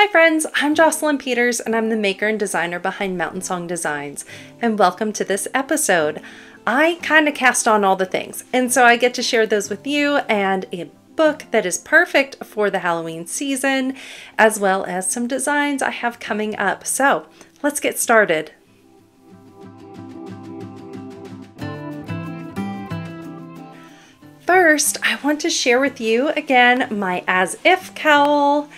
Hi friends, I'm Jocelyn Peters and I'm the maker and designer behind Mountain Song Designs, and welcome to this episode. I kind of cast on all the things, and so I get to share those with you and a book that is perfect for the Halloween season, as well as some designs I have coming up. So let's get started. First, I want to share with you again my As If Cowl.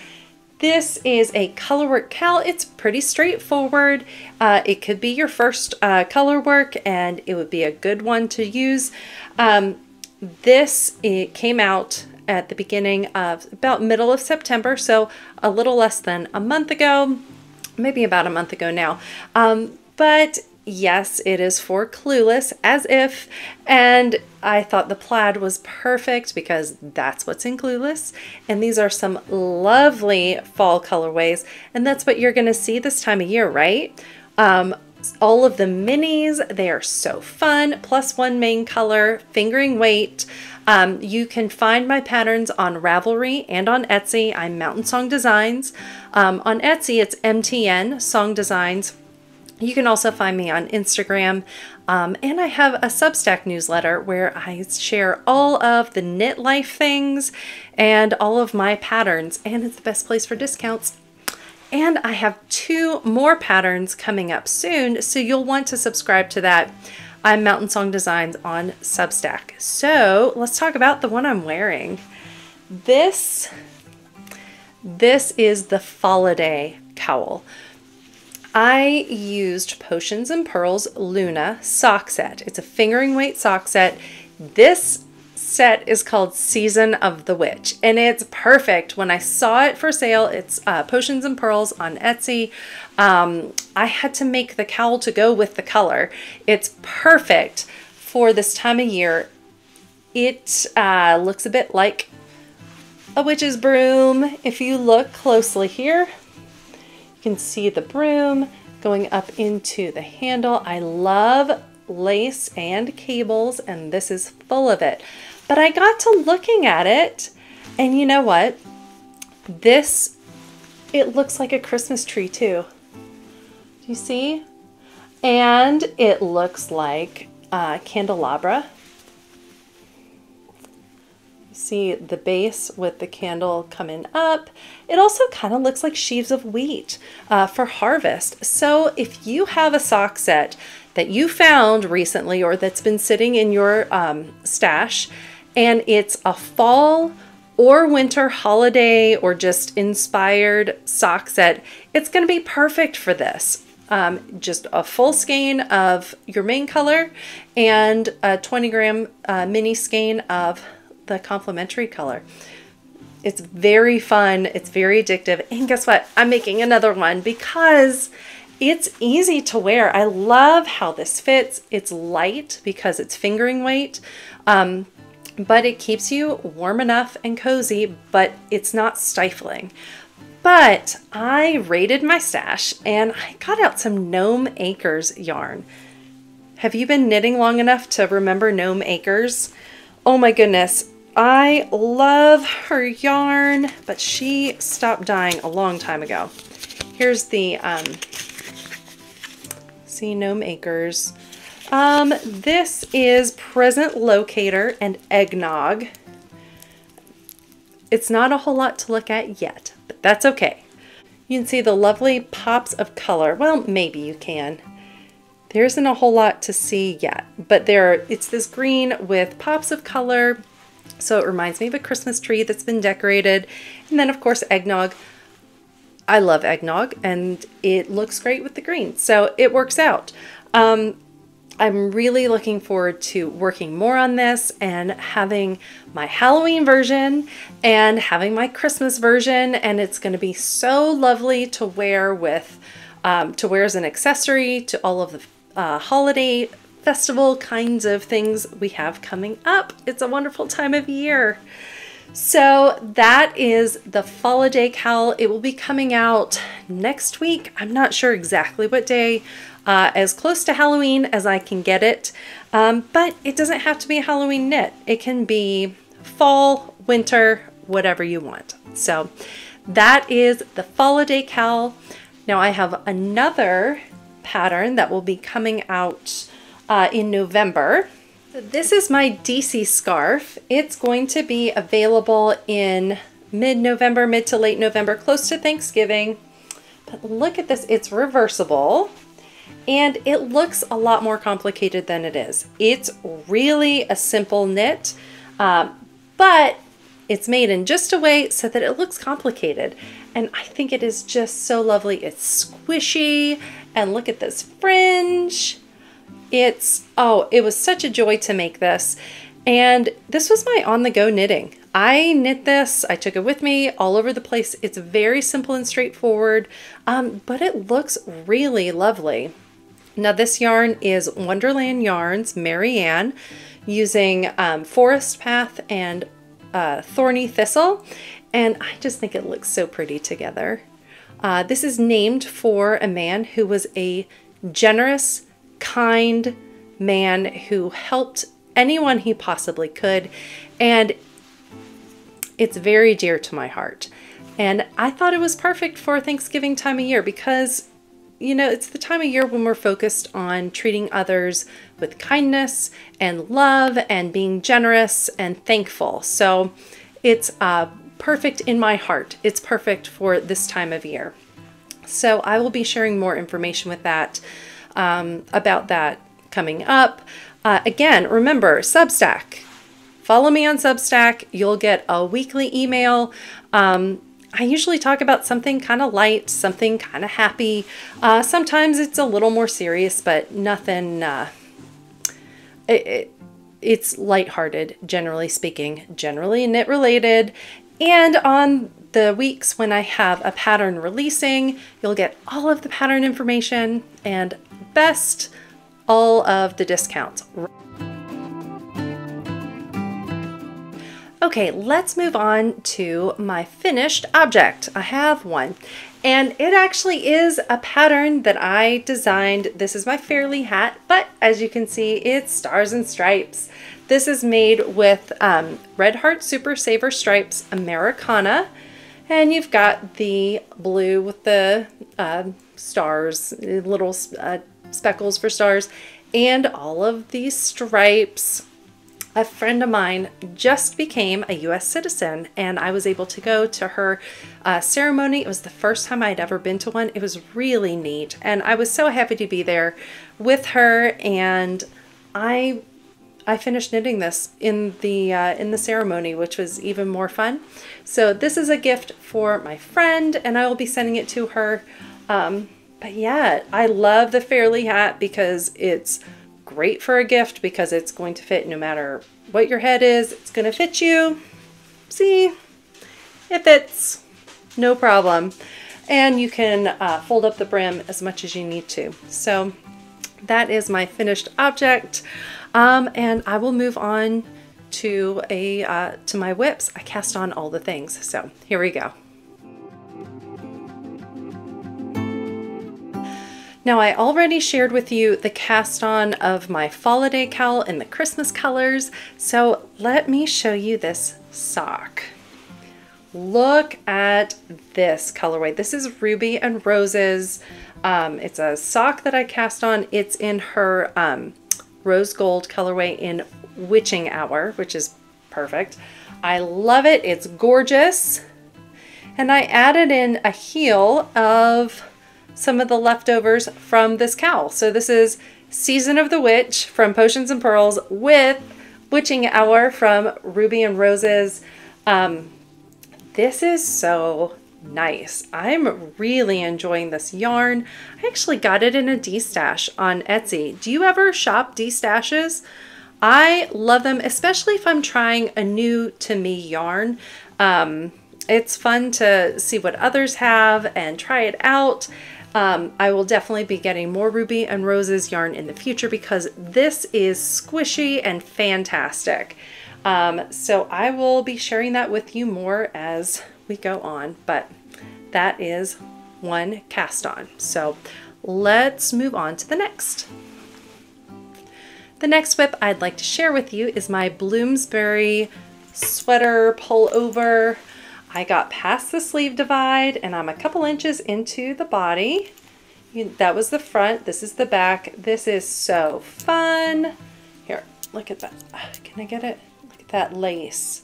This is a colorwork cowl. It's pretty straightforward. It could be your first color work and it would be a good one to use. It came out at the beginning of about middle of September, so a little less than a month ago, maybe about a month ago now. But yes, it is for Clueless, as if, and I thought the plaid was perfect because that's what's in Clueless. And these are some lovely fall colorways, and that's what you're going to see this time of year, right? All of the minis, they are so fun, plus one main color, fingering weight. You can find my patterns on Ravelry and on Etsy. I'm Mountain Song Designs. On Etsy, it's MTN Song Designs. You can also find me on Instagram, and I have a Substack newsletter where I share all of the knit life things and all of my patterns, and it's the best place for discounts. And I have 2 more patterns coming up soon, so you'll want to subscribe to that. I'm Mountain Song Designs on Substack. So let's talk about the one I'm wearing. This is the Falliday Cowl. I used Potions and Purls Luna sock set. It's a fingering weight sock set. This set is called Season of the Witch, and it's perfect. When I saw it for sale, it's Potions and Purls on Etsy. I had to make the cowl to go with the color. It's perfect for this time of year. It looks a bit like a witch's broom. If you look closely here, you can see the broom going up into the handle. I love lace and cables, and this is full of it. But I got to looking at it, and you know what? It looks like a Christmas tree too. Do you see? And it looks like candelabra. See the base with the candle coming up. It also kind of looks like sheaves of wheat for harvest. So if you have a sock set that you found recently or that's been sitting in your stash, and it's a fall or winter holiday or just inspired sock set, it's going to be perfect for this. Just a full skein of your main color and a 20-gram mini skein of the complementary color. It's very fun, it's very addictive, and guess what? I'm making another one because it's easy to wear. I love how this fits. It's light because it's fingering weight, but it keeps you warm enough and cozy, but it's not stifling. But I raided my stash and I got out some GnomeAcres yarn. Have you been knitting long enough to remember GnomeAcres? Oh my goodness. I love her yarn, but she stopped dyeing a long time ago. Here's the, see, GnomeAcres. This is Present Locator and Eggnog. It's not a whole lot to look at yet, but that's okay. You can see the lovely pops of color. Well, maybe you can. There isn't a whole lot to see yet, but it's this green with pops of color. So it reminds me of a Christmas tree that's been decorated. And then of course, eggnog. I love eggnog and it looks great with the green. So it works out. I'm really looking forward to working more on this and having my Halloween version and having my Christmas version. And it's going to be so lovely to wear as an accessory to all of the holiday festival kinds of things we have coming up. It's a wonderful time of year. So that is the Falliday Cowl. It will be coming out next week. I'm not sure exactly what day, as close to Halloween as I can get it. But it doesn't have to be a Halloween knit. It can be fall, winter, whatever you want. So that is the Falliday Cowl. Now I have another pattern that will be coming out in November. This is my Deci Scarf. It's going to be available in mid-November, mid to late November, close to Thanksgiving. But look at this, it's reversible and it looks a lot more complicated than it is. It's really a simple knit, but it's made in just a way so that it looks complicated. And I think it is just so lovely. It's squishy, and look at this fringe. Oh, it was such a joy to make this. And this was my on-the-go knitting. I knit this, I took it with me all over the place. It's very simple and straightforward, but it looks really lovely. Now this yarn is Wonderland Yarns Marianne, using Forest Path and Thorny Thistle, and I just think it looks so pretty together. This is named for a man who was a generous, kind man who helped anyone he possibly could, and it's very dear to my heart. And I thought it was perfect for Thanksgiving time of year because, you know, it's the time of year when we're focused on treating others with kindness and love and being generous and thankful. So it's perfect in my heart. It's perfect for this time of year. So I will be sharing more information with that, about that coming up. Again, remember, Substack. Follow me on Substack. You'll get a weekly email. I usually talk about something kind of light, something kind of happy. Sometimes it's a little more serious, but nothing, it's lighthearted, generally speaking, generally knit related. And on the weeks when I have a pattern releasing, you'll get all of the pattern information and best, all of the discounts. Okay, let's move on to my finished object. I have one, and it actually is a pattern that I designed. This is my Fairlea Hat, but as you can see, it's stars and stripes. This is made with Red Heart Super Saver Stripes Americana, and you've got the blue with the stars, little speckles for stars, and all of these stripes. A friend of mine just became a US citizen, and I was able to go to her ceremony. It was the first time I'd ever been to one. It was really neat, and I was so happy to be there with her, and I finished knitting this in the ceremony, which was even more fun. So this is a gift for my friend, and I will be sending it to her. But yeah, I love the Fairlea Hat because it's great for a gift, because it's going to fit no matter what your head is. It's going to fit you. See, it fits, no problem. And you can fold up the brim as much as you need to. So that is my finished object. And I will move on to my WIPs. I cast on all the things. So here we go. Now I already shared with you the cast on of my Falliday Cowl in the Christmas colors, so let me show you this sock. Look at this colorway. This is Ruby and Roses. It's a sock that I cast on. It's in her rose gold colorway in Witching Hour, which is perfect. I love it. It's gorgeous. And I added in a heel of some of the leftovers from this cowl. So this is Season of the Witch from Potions and Pearls with Witching Hour from Ruby and Roses. This is so nice. I'm really enjoying this yarn. I actually got it in a D-stash on Etsy. Do you ever shop D-stashes? I love them, especially if I'm trying a new to me yarn. It's fun to see what others have and try it out. I will definitely be getting more Ruby and Roses yarn in the future because this is squishy and fantastic. So I will be sharing that with you more as we go on, but that is one cast on. So let's move on to the next. The next WIP I'd like to share with you is my Bloomsbury sweater pullover. I got past the sleeve divide and I'm a couple inches into the body. That was the front. This is the back. This is so fun. Here, look at that. Can I get it? Look at that lace.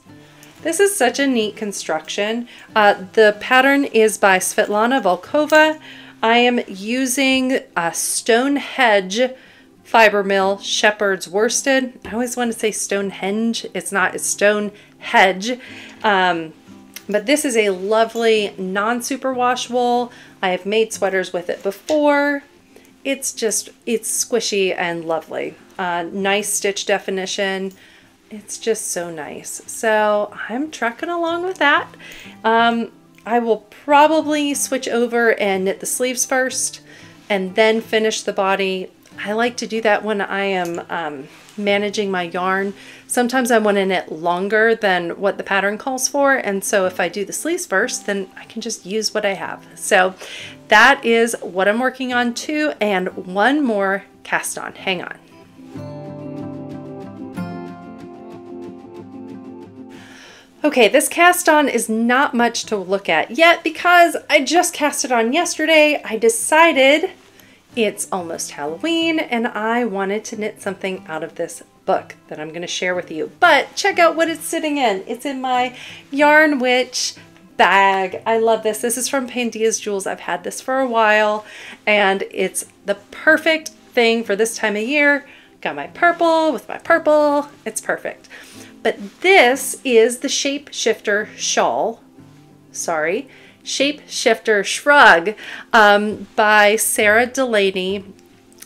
This is such a neat construction. The pattern is by Svetlana Volcova. I am using a Stonehedge fiber mill shepherd's worsted. I always want to say Stonehenge. It's not, it's Stonehedge. But this is a lovely non-superwash wool. I have made sweaters with it before. It's squishy and lovely. Nice stitch definition. It's just so nice. So I'm trucking along with that. I will probably switch over and knit the sleeves first and then finish the body. I like to do that when I am managing my yarn. Sometimes I want to knit longer than what the pattern calls for, and so if I do the sleeves first, then I can just use what I have. So that is what I'm working on too, and one more cast on. Hang on. Okay, this cast on is not much to look at yet because I just cast it on yesterday. I decided it's almost Halloween and I wanted to knit something out of this book that I'm going to share with you. But check out what it's sitting in. It's in my Yarn Witch bag. I love this. This is from Pandia's Jewels. I've had this for a while and it's the perfect thing for this time of year. Got my purple with my purple. It's perfect. But this is the Shapeshifter shawl. Sorry. Shapeshifter Shrug by Sara Delaney.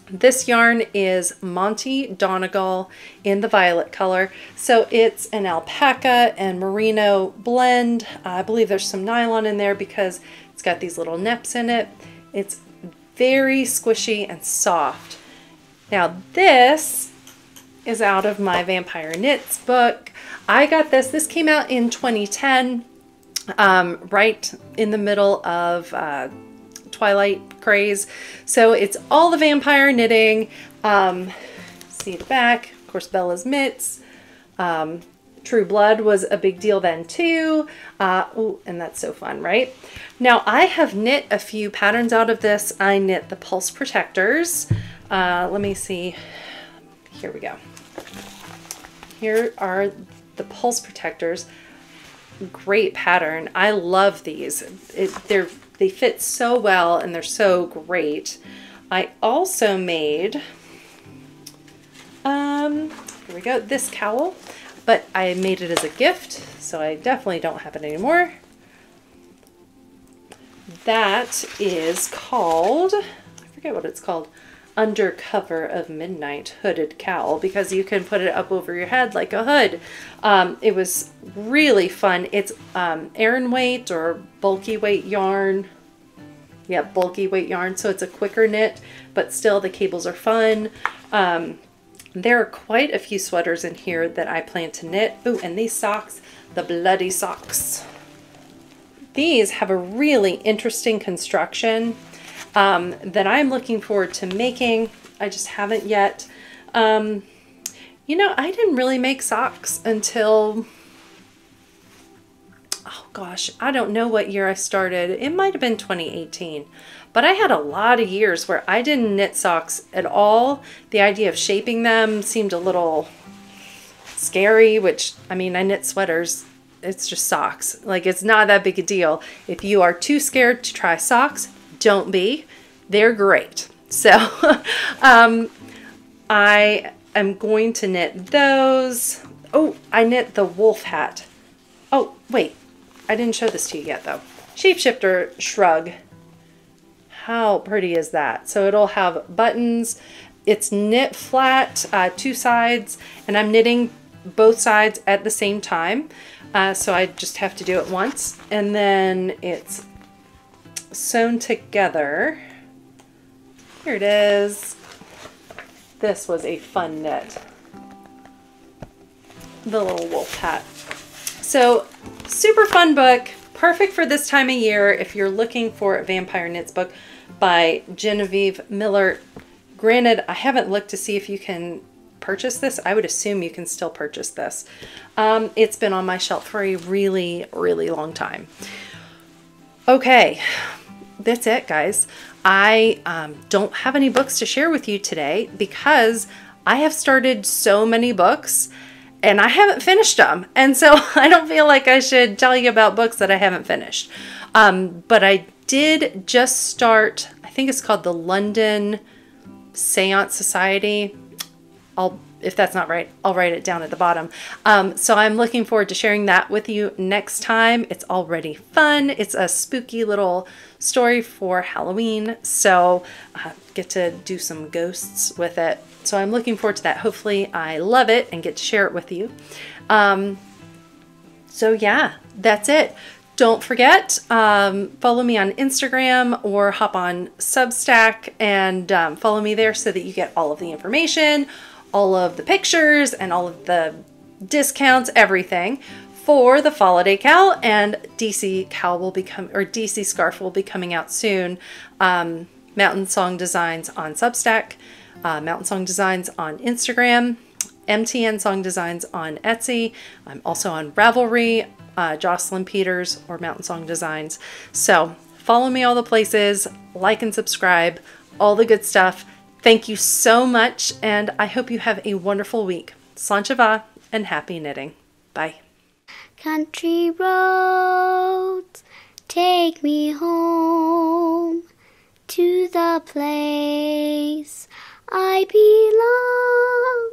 This yarn is Monte Donegal in the violet color. So it's an alpaca and merino blend. I believe there's some nylon in there because it's got these little neps in it. It's very squishy and soft. Now this is out of my Vampire Knits book. I got this. This came out in 2010. Right in the middle of Twilight craze. So it's all the vampire knitting. See the back, of course, Bella's mitts. True Blood was a big deal then too. Ooh, and that's so fun, right? Now I have knit a few patterns out of this. I knit the pulse protectors. Let me see. Here we go. Here are the pulse protectors. Great pattern. I love these. They fit so well and they're so great. I also made here we go, this cowl, but I made it as a gift, so I definitely don't have it anymore. That is called, I forget what it's called, Under Cover of Midnight Hooded Cowl, because you can put it up over your head like a hood. It was really fun. It's Aran weight or bulky weight yarn. Yeah, bulky weight yarn, so it's a quicker knit, but still the cables are fun. There are quite a few sweaters in here that I plan to knit. Ooh, and these socks, the bloody socks. These have a really interesting construction that I'm looking forward to making. I just haven't yet. You know, I didn't really make socks until, oh gosh, I don't know what year I started. It might have been 2018, but I had a lot of years where I didn't knit socks at all. The idea of shaping them seemed a little scary, which, I mean, I knit sweaters. It's just socks. Like, it's not that big a deal. If you are too scared to try socks, don't be. They're great. So I am going to knit those. Oh, I knit the wolf hat. Oh, wait. I didn't show this to you yet, though. Shapeshifter Shrug. How pretty is that? So it'll have buttons. It's knit flat, two sides, and I'm knitting both sides at the same time. So I just have to do it once. And then it's sewn together. Here it is. This was a fun knit. The little wolf hat. So super fun book, perfect for this time of year if you're looking for a Vampire Knits book by Genevieve Miller. Granted, I haven't looked to see if you can purchased this. I would assume you can still purchase this. It's been on my shelf for a really, really long time. Okay, that's it, guys. I don't have any books to share with you today because I have started so many books and I haven't finished them. And so I don't feel like I should tell you about books that I haven't finished. But I did just start, I think it's called the London Seance Society. If that's not right, I'll write it down at the bottom. So I'm looking forward to sharing that with you next time. It's already fun. It's a spooky little story for Halloween. So get to do some ghosts with it. So I'm looking forward to that. Hopefully I love it and get to share it with you. So yeah, that's it. Don't forget, follow me on Instagram or hop on Substack and follow me there so that you get all of the information, all of the pictures, and all of the discounts, everything for the Falliday Cowl. And Deci Cowl will become, or Deci Scarf will be coming out soon. Mountain Song Designs on Substack, Mountain Song Designs on Instagram, MTN Song Designs on Etsy. I'm also on Ravelry, Jocelyn Peters, or Mountain Song Designs. So follow me all the places, like and subscribe, all the good stuff. Thank you so much, and I hope you have a wonderful week. Sanchava and happy knitting. Bye. Country roads, take me home to the place I belong.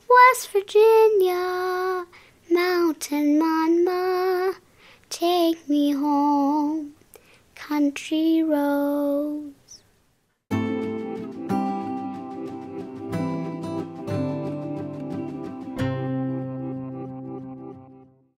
West Virginia, mountain mama, take me home. Country roads.